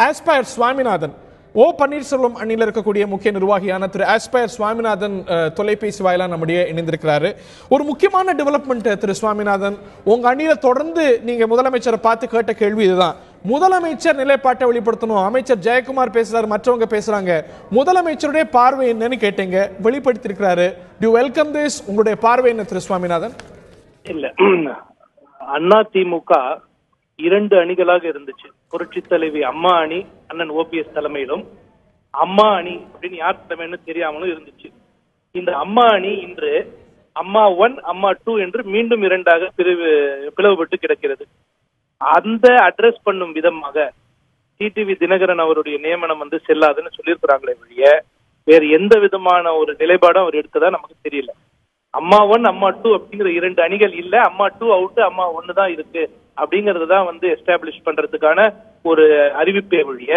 Aspire Swaminathan, ஓ பன்னீர்செல்வம் அணியில் இருக்கக்கூடிய முக்கிய நிர்வாகியான திரு ஆஸ்பயர் சுவாமிநாதன் தொலைபேசி வாயிலாக நம்முடைய இணைந்திருக்கிறாரு. ஒரு முக்கியமான டெவலப்மெண்ட் திரு சுவாமிநாதன், உங்க அணியில தொடர்ந்து நீங்க முதலமைச்சரை பார்த்து கேட்ட கேள்வி இதுதான். முதலமைச்சர் நிலைப்பாட்டை வெளிப்படுத்தணும், அமைச்சர் ஜெயக்குமார் பேசுறாரு, மற்றவங்க பேசுறாங்க, முதலமைச்சருடைய பார்வை என்னன்னு கேட்டீங்க, வெளிப்படுத்திருக்கிறாரு. டு வெல்கம் திஸ், உங்களுடைய பார்வை என்ன திரு சுவாமிநாதன்? இல்ல, அண்ணா திமுக 2 அணிகளாக இருந்துச்சு. புரட்சி தலைவி அம்மா அணி அண்ணன் ஓபிஎஸ் தலைமையிலும், அம்மா அணி அப்படின்னு யார் தலைமைன்னு தெரியாமலும் இருந்துச்சு. இந்த அம்மா அணி இன்று அம்மா 1 அம்மா 2 என்று மீண்டும் 2ஆக பிளவுபட்டு கிடக்கிறது. அந்த அட்ரஸ் பண்ணும் விதமாக டிடிவி தினகரன் அவருடைய நியமனம் செல்லாதுன்னு சொல்லியிருக்கிறாங்களே வழிய வேறு எந்த விதமான ஒரு நிலைப்பாடும் அவர் எடுத்ததா நமக்கு தெரியல. அம்மா 1 அம்மா 2 அப்படிங்கிற 2 அணிகள் இல்ல, அம்மா 2 அவுட், அம்மா 1 தான் இருக்கு அப்படிங்கறது தான் எஸ்டாப்ளிஷ் பண்றதுக்கான ஒரு அறிவிப்பை வழிய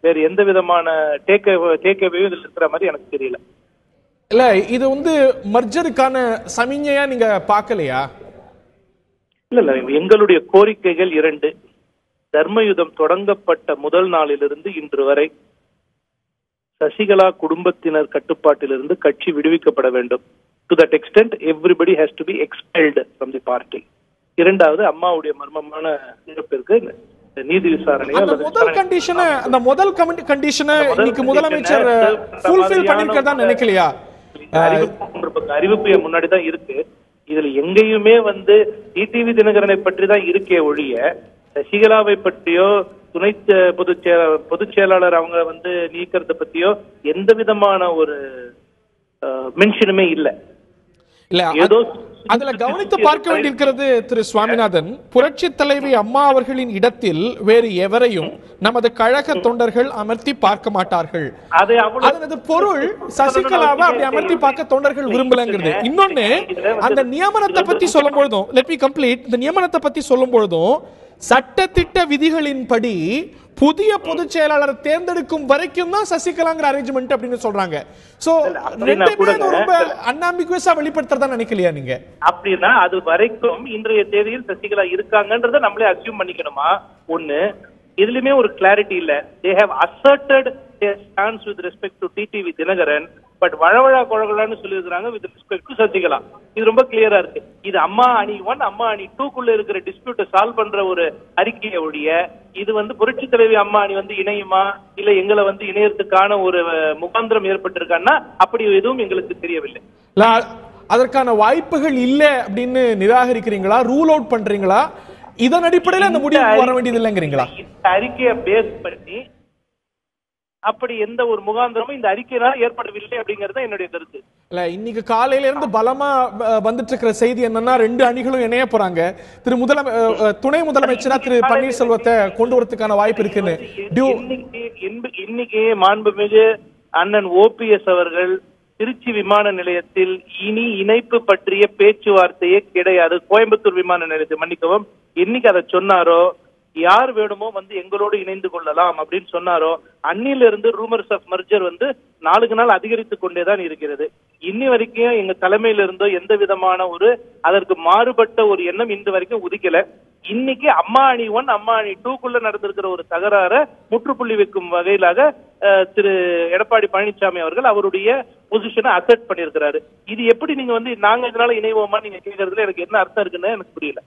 வேற எந்த விதமான டேக்அவேயும் இதுல இருக்கிற மாதிரி எனக்கு தெரியல. இல்ல, இது மர்ஜருக்கான சமிஞையா நீங்க பாக்கலையா? இல்ல, எங்களுடைய கோரிக்கைகள் 2. தர்மயுதம் தொடங்கப்பட்ட முதல் நாளிலிருந்து இன்று வரை சசிகலா குடும்பத்தினர் கட்டுப்பாட்டிலிருந்து கட்சி விடுவிக்கப்பட வேண்டும். To that extent, everybody has to be expelled from the party. 2வது, அம்மாவுடைய மர்மமான இறப்பிற்கு நீதி விசாரணையோ முதல் கண்டிஷனை இன்னைக்கு முதலமைச்சர் ஃபுல்ஃபில் பண்ணிருக்கதா நினைக்கலையா? அறிவிப்பு முன்னாடி தான் இருக்கு. இதுல எங்கேயுமே டிடிவி தினகரனை பற்றி தான் இருக்கே ஒழிய சசிகலாவை பற்றியோ துணை பொதுச் செயலாளர் அவங்க நீக்கிறத பத்தியோ எந்த விதமான ஒரு மென்ஷனுமே இல்ல. அதுல கவனித்து பார்க்க வேண்டியிருக்கிறது திரு சுவாமிநாதன், புரட்சி தலைவி அம்மா அவர்களின் இடத்தில் வேறு எவரையும் நமது கழக தொண்டர்கள் அமர்த்தி பார்க்க மாட்டார்கள். அதனது பொருள் சசிகலாவை அப்படி அமர்த்தி பார்க்க தொண்டர்கள் விரும்பலங்கிறது. இன்னொன்னு, அந்த நியமனத்தை பத்தி சொல்லும் பொழுதும், லெட் மீ கம்ப்ளீட், இந்த நியமனத்தை பத்தி சொல்லும் பொழுதும் சட்டத்திட்ட விதிகளின்படி புதிய பொதுச் செயலாளர் தேர்ந்தெடுக்கும் வரைக்கும் தான் சசிகலாங்கிற அரேஞ்ச்மெண்ட் அப்படின்னு சொல்றாங்க. சோ ரொம்ப அன்ஆம்பிகுவஸா வெளிப்படுத்துறதா நினைக்கலையா நீங்க? அப்படின்னா அது வரைக்கும் இன்றைய தேதியில் சசிகலா இருக்காங்கன்றத நம்மளே அஸ்யூம் பண்ணிக்கணுமா? ஒண்ணு, இதுலயுமே ஒரு கிளாரிட்டி இல்ல. They have asserted their stance with respect to TTV Dinakaran, but வழவழா குழகலான்னு சொல்லியிருக்கிறாங்க with respect to சசிகலா. இது ரொம்ப கிளியரா இருக்கு. இது அம்மா அணி 1 அம்மா அணி 2க்குள்ள இருக்கிற டிஸ்பியூட்டை சால்வ் பண்ற ஒரு அறிக்கையை ஒழிய இது புரட்சி தலைவி அம்மா அணி இணையுமா இல்ல எங்களை இணையறதுக்கான ஒரு முகாந்திரம் ஏற்பட்டிருக்கான்னா அப்படி எதுவும் எங்களுக்கு தெரியவில்லை. அதற்கான வாய்ப்புகள் இல்ல அப்படின்னு நிராகரிக்கிறீங்களா, ரூல் அவுட் பண்றீங்களா? இதன் அடிப்படையில் அந்த முடிவு வர வேண்டியது இல்லைங்கிறீங்களா? இந்த அறிக்கையை பேஸ் பண்ணி அப்படி எந்த ஒரு முகாந்திரமும் இந்த அறிக்கையினால் ஏற்படவில்லை அப்படிங்கறது என்னுடைய கருத்து. இல்ல, இன்னைக்கு காலையில இருந்து பலமா வந்துட்டு இருக்கிற செய்தி என்னன்னா 2 அணிகளும் இணைய போறாங்க. துணை முதலமைச்சரா திரு பன்னீர்செல்வத்தை கொண்டு வரதுக்கான வாய்ப்பு இருக்குன்னு இன்னைக்கு மாண்புமிகு அண்ணன் ஓபிஎஸ் அவர்கள் திருச்சி விமான நிலையத்தில் இனி இணைப்பு பற்றிய பேச்சுவார்த்தையே கிடையாது, கோயம்புத்தூர் விமான நிலையத்தை மன்னிக்கவும், இன்னைக்கு அதை சொன்னாரோ, யார் வேணுமோ எங்களோடு இணைந்து கொள்ளலாம் அப்படின்னு சொன்னாரோ, அன்னில இருந்து ரூமர்ஸ் ஆஃப் மர்ஜர் நாளுக்கு நாள் அதிகரித்துக் கொண்டேதான் இருக்கிறது. இன்னி வரைக்கும் எங்க தலைமையில இருந்தோ எந்த விதமான ஒரு அதற்கு மாறுபட்ட ஒரு எண்ணம் இன்று வரைக்கும் உதிக்கல. இன்னைக்கு அம்மா அணி 1 அம்மா அணி 2க்குள்ள நடந்திருக்கிற ஒரு தகராற முற்றுப்புள்ளி வைக்கும் வகையிலாக திரு எடப்பாடி பழனிசாமி அவர்கள் அவருடைய பொசிஷனை அசெப்ட் பண்ணியிருக்கிறாரு. இது எப்படி நீங்க நாங்க இதனால இணைவோமா நீங்க கேட்கறதுல எனக்கு என்ன அர்த்தம் இருக்குன்னு எனக்கு புரியல.